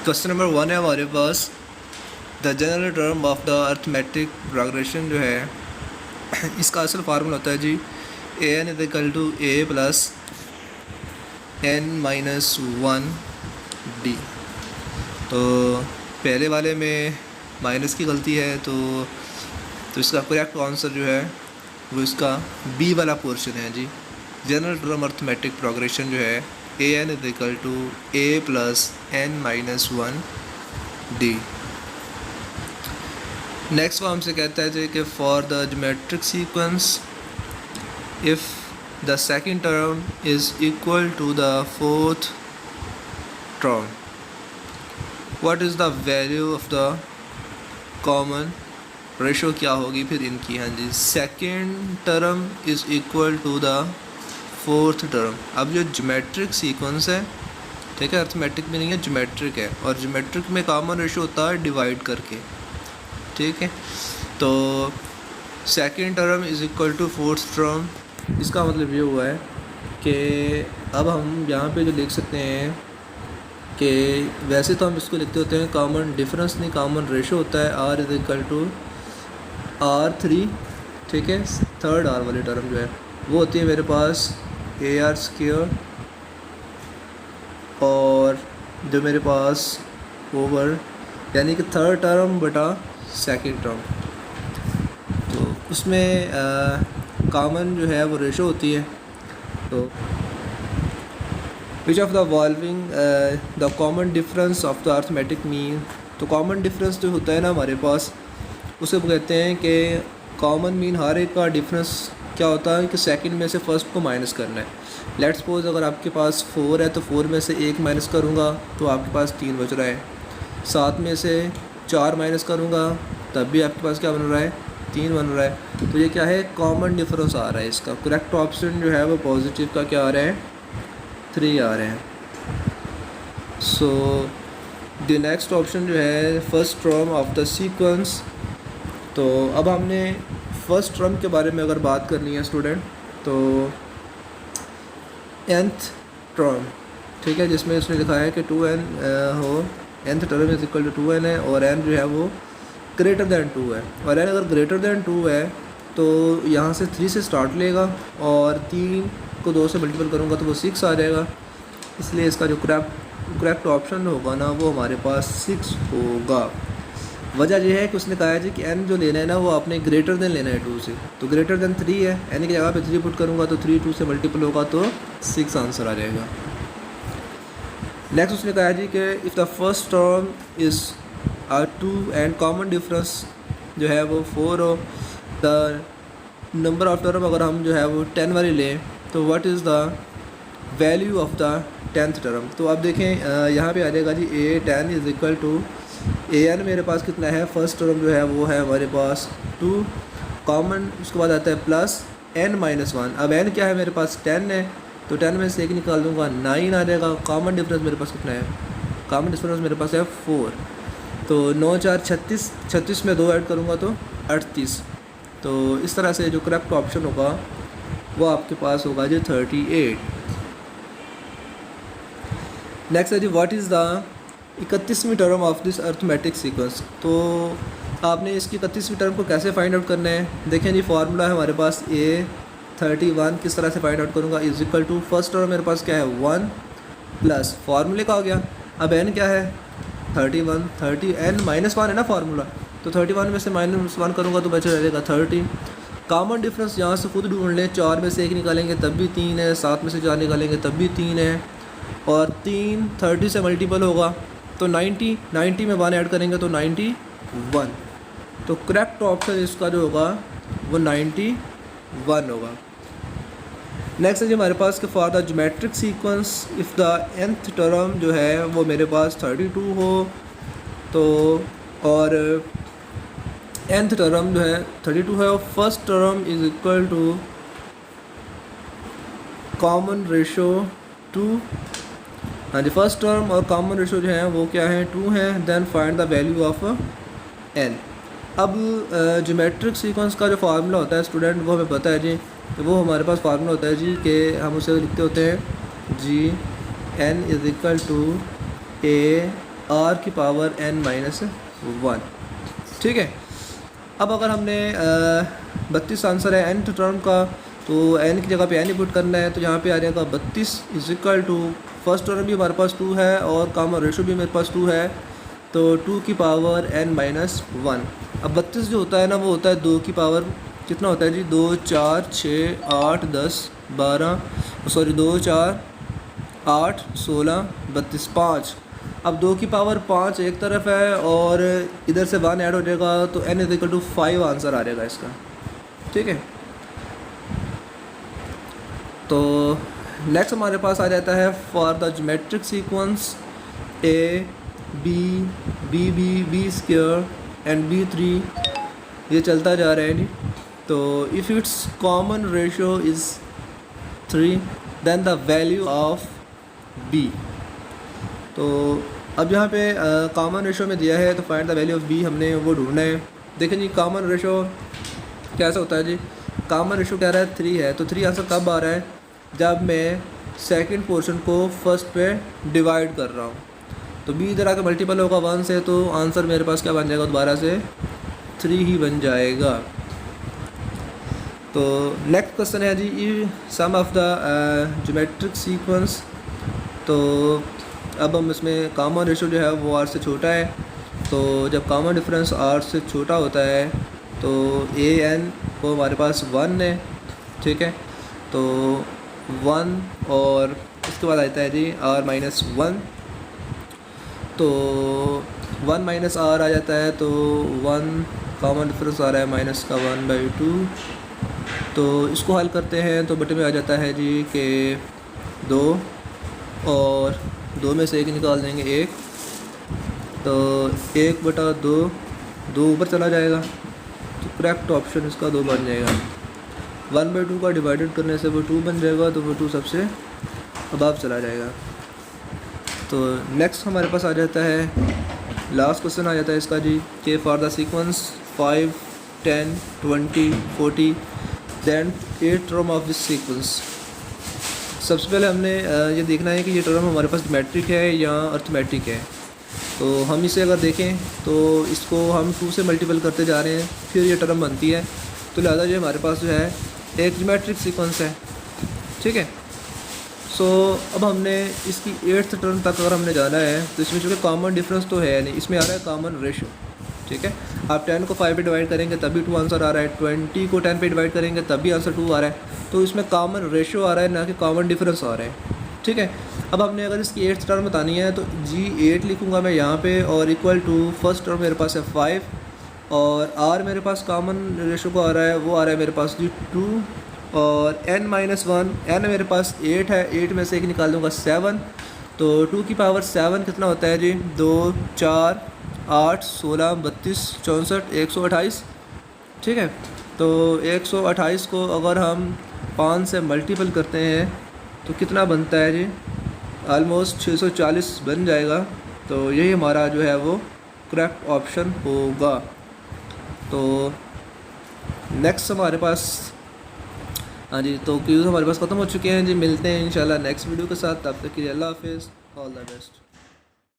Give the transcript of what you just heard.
Question number 1 है हमारे पास, the general term of the arithmetic progression जो है इसका असल फार्मूला होता है जी A N is equal to A plus N minus one D. तो पहले वाले में माइनस की गलती है, तो इसका करेक्ट आंसर जो है वो इसका बी वाला पोर्शन है जी। जनरल टर्म अर्थमेटिक प्रोग्रेशन जो है A N is equal to A plus N minus one D. Next वो हमसे कहता है जी कि for the geometric sequence if the second term is equal to the fourth term what is the value of the common ratio क्या होगी फिर इनकी। हाँ जी, second term is equal to the fourth term. अब जो ज्योमेट्रिक सीक्वेंस है, ठीक है, अर्थमेटिक में नहीं है, ज्योमेट्रिक है, और ज्योमेट्रिक में कॉमन रेशो होता है डिवाइड करके, ठीक है। तो second term is equal to fourth term, इसका मतलब ये हुआ है कि अब हम यहाँ पे जो लिख सकते हैं कि वैसे तो हम इसको लिखते होते हैं कॉमन डिफरेंस नहीं, कॉमन रेशो होता है r is equal to r three, ठीक है। थर्ड आर वाली टर्म जो है वो होती है मेरे पास ए आर स्क्वायर, और जो मेरे पास ओवर यानी कि थर्ड टर्म बटा सेकंड टर्म, तो उसमें कॉमन जो है वो रेशो होती है। तो which of the following the common difference of the arithmetic mean, तो कॉमन डिफरेंस जो होता है ना हमारे पास उसे कहते हैं कि कॉमन मीन हर एक का डिफरेंस क्या होता है कि सेकंड में से फर्स्ट को माइनस करना है। लेट्स सपोज अगर आपके पास 4 है तो 4 में से 1 माइनस करूँगा तो आपके पास 3 बच रहा है। 7 में से 4 माइनस करूँगा तब भी आपके पास क्या बन रहा है, 3 बन रहा है। तो ये क्या है, कॉमन डिफरेंस आ रहा है। इसका करेक्ट ऑप्शन जो है वो पॉजिटिव का क्या आ रहा है, 3 आ रहे हैं। सो द नेक्स्ट ऑप्शन जो है first term of the sequence. तो अब हमने फर्स्ट टर्म के बारे में अगर बात करनी है स्टूडेंट, तो nth टर्म, ठीक है, जिसमें उसने लिखा है कि 2n हो, nth term is equal to 2n है, और n जो है वो ग्रेटर दैन 2 है। और n अगर ग्रेटर दैन 2 है तो यहाँ से 3 से स्टार्ट लेगा, और 3 को 2 से मल्टीपल करूँगा तो वो 6 आ जाएगा। इसलिए इसका जो करेक्ट ऑप्शन होगा ना वो हमारे पास 6 होगा। वजह यह है कि उसने कहा है जी कि n जो लेना है ना वो आपने ग्रेटर देन लेना है 2 से, तो ग्रेटर देन 3 है, n की जगह पे 3 पुट करूँगा तो 3 2 से मल्टीपल होगा तो 6 आंसर आ जाएगा। नेक्स्ट उसने कहा है जी कि if the first term is 2 and common difference जो है वो 4 हो, द नंबर ऑफ टर्म अगर हम जो है वो 10 वाली लें तो what is the value of the 10th term. तो आप देखें यहाँ पे आ जाएगा जी a 10 is equal to a n मेरे पास कितना है, फर्स्ट टर्म जो है वो है हमारे पास 2, कॉमन उसके बाद आता है प्लस n माइनस 1। अब n क्या है मेरे पास 10 है, तो 10 में से 1 निकाल दूंगा 9 आ जाएगा। कॉमन डिफरेंस मेरे पास कितना है, कॉमन डिफरेंस मेरे पास है 4, तो 9 4 36, 36 में 2 ऐड करूँगा तो 38। तो इस तरह से जो करेक्ट ऑप्शन होगा वो आपके पास होगा जी 38। नेक्स्ट है जी व्हाट इज़ द 31वीं term of this arithmetic sequence. तो आपने इसकी 31वीं टर्म को कैसे फाइंड आउट करना है, देखें जी फार्मूला है हमारे पास A31, किस तरह से फाइंड आउट करूँगा, is equal to first term मेरे पास क्या है 1 प्लस फार्मूले का हो गया, अब n क्या है 31, 30 n माइनस 1 है ना फार्मूला, तो 31 में से माइनस 1 करूँगा तो बचा रहेगा 30। कॉमन डिफरेंस यहाँ से खुद ढूंढ लें, 4 में से 1 निकालेंगे तब भी 3 है, 7 में से 4 निकालेंगे तब भी 3 है, और 3 30 से मल्टीपल होगा तो 90 में 1 ऐड करेंगे तो 91। तो करेक्ट ऑप्शन इसका जो होगा वो 91 होगा। नेक्स्ट है जी हमारे पास कि for the geometric sequence if the nth term जो है वो मेरे पास 32 हो, तो और nth टर्म जो है 32 है, और first term is equal to common ratio 2। हाँ जी, फर्स्ट टर्म और कॉमन रेशो जो है वो क्या है 2 है, then find the value of n। अब ज्योमेट्रिक सीक्वेंस का जो फार्मूला होता है स्टूडेंट वो हमें पता है जी, तो वो हमारे पास फार्मूला होता है जी कि हम उसे लिखते होते हैं जी n is equal to a r की पावर n माइनस 1। ठीक है, अब अगर हमने 32 आंसर है n टर्म का, तो n की जगह पे n ही पुट करना है, तो यहाँ पे आ जाएगा 32 is equal to, first term भी हमारे पास 2 है और कॉमन रेशो भी मेरे पास 2 है, तो 2 की पावर n माइनस 1। अब 32 जो होता है ना, वो होता है 2 की पावर, कितना होता है जी, 2 4 6 8 10 12, सॉरी 2 4 8 16 32 5। अब 2 की पावर 5 एक तरफ है और इधर से 1 ऐड हो जाएगा, तो n is equal to 5 answer आ जाएगा इसका। ठीक है, तो नेक्स्ट हमारे पास आ जाता है for the geometric sequence a b b b b square and b3, ये चलता जा रहा है जी। तो if it's common ratio is 3 then the value of b। तो अब यहाँ पे कॉमन रेशो में दिया है, तो find the value of b हमने वो ढूंढना है। देखें जी, कॉमन रेशो कैसा होता है जी, कॉमन रेशो कह रहा है 3 है, तो 3 आंसर कब आ रहा है, जब मैं सेकंड पोर्शन को फर्स्ट पे डिवाइड कर रहा हूँ। तो b इधर आकर मल्टीपल होगा 1 से, तो आंसर मेरे पास क्या बन जाएगा, दोबारा से 3 ही बन जाएगा। तो नेक्स्ट क्वेश्चन है जी, सम ऑफ द ज्योमेट्रिक सीक्वेंस। तो अब हम इसमें कॉमन रेशो जो है वो r से छोटा है, तो जब कॉमन डिफरेंस r से छोटा होता है तो an को हमारे पास 1 है। ठीक है, तो 1 और इसके बाद आता है जी r माइनस 1, तो 1 माइनस r आ जाता है, तो 1 कॉमन डिफरेंस आ रहा है माइनस का 1/2। तो इसको हल करते हैं, तो बटे में आ जाता है जी कि 2 और 2 में से 1 निकाल देंगे 1, तो 1/2, 2 ऊपर चला जाएगा, तो करेक्ट ऑप्शन इसका 2 बन जाएगा। 1/2 का डिवाइडेड करने से वो 2 बन जाएगा, तो वो 2 सबसे अबाव चला जाएगा। तो नेक्स्ट हमारे पास आ जाता है, लास्ट क्वेश्चन आ जाता है इसका जी, कि for the sequence 5 10 20 40 than 8 term of this sequence. सबसे पहले हमने ये देखना है कि ये टर्म हमारे पास ज्योमेट्रिक है या अर्थमेटिक है। तो हम इसे अगर देखें तो इसको हम 2 से मल्टीपल करते जा रहे हैं, फिर ये टर्म बनती है, तो लिहाजा ये हमारे पास जो है एक ज्योमेट्रिक सीक्वेंस है। ठीक है, सो अब हमने इसकी 8th टर्म तक अगर हमने जाना है, तो इसमें चूँकि कॉमन डिफरेंस तो है नहीं, इसमें आ रहा है कॉमन रेशो। ठीक है, आप 10 को 5 पे डिवाइड करेंगे तभी 2 आंसर आ रहा है, 20 को 10 पे डिवाइड करेंगे तभी आंसर 2 आ रहा है। तो इसमें कॉमन रेशो आ रहा है, ना कि कॉमन डिफरेंस आ रहा है। ठीक है, अब हमने अगर इसकी 8th टर्म बतानी है, तो g8 लिखूँगा मैं यहाँ पे, और इक्वल टू फर्स्ट टर्म मेरे पास है 5, और r मेरे पास कॉमन रेशो को आ रहा है, वो आ रहा है मेरे पास जी 2, और n माइनस 1, n मेरे पास 8 है, 8 में से 1 निकाल दूँगा 7, तो 2 की पावर 7 कितना होता है जी, 2 4 8 16 32 64 128। ठीक है, तो 128 को अगर हम 5 से मल्टीपल करते हैं तो कितना बनता है जी, ऑलमोस्ट 640 बन जाएगा। तो यही हमारा जो है वो करेक्ट ऑप्शन होगा। तो नेक्स्ट हमारे पास, हाँ जी, तो क्यूज़ हमारे पास ख़त्म हो चुके हैं जी। मिलते हैं इंशाल्लाह नेक्स्ट वीडियो के साथ, तब तक के लिए अल्लाह हाफिज़, ऑल द बेस्ट।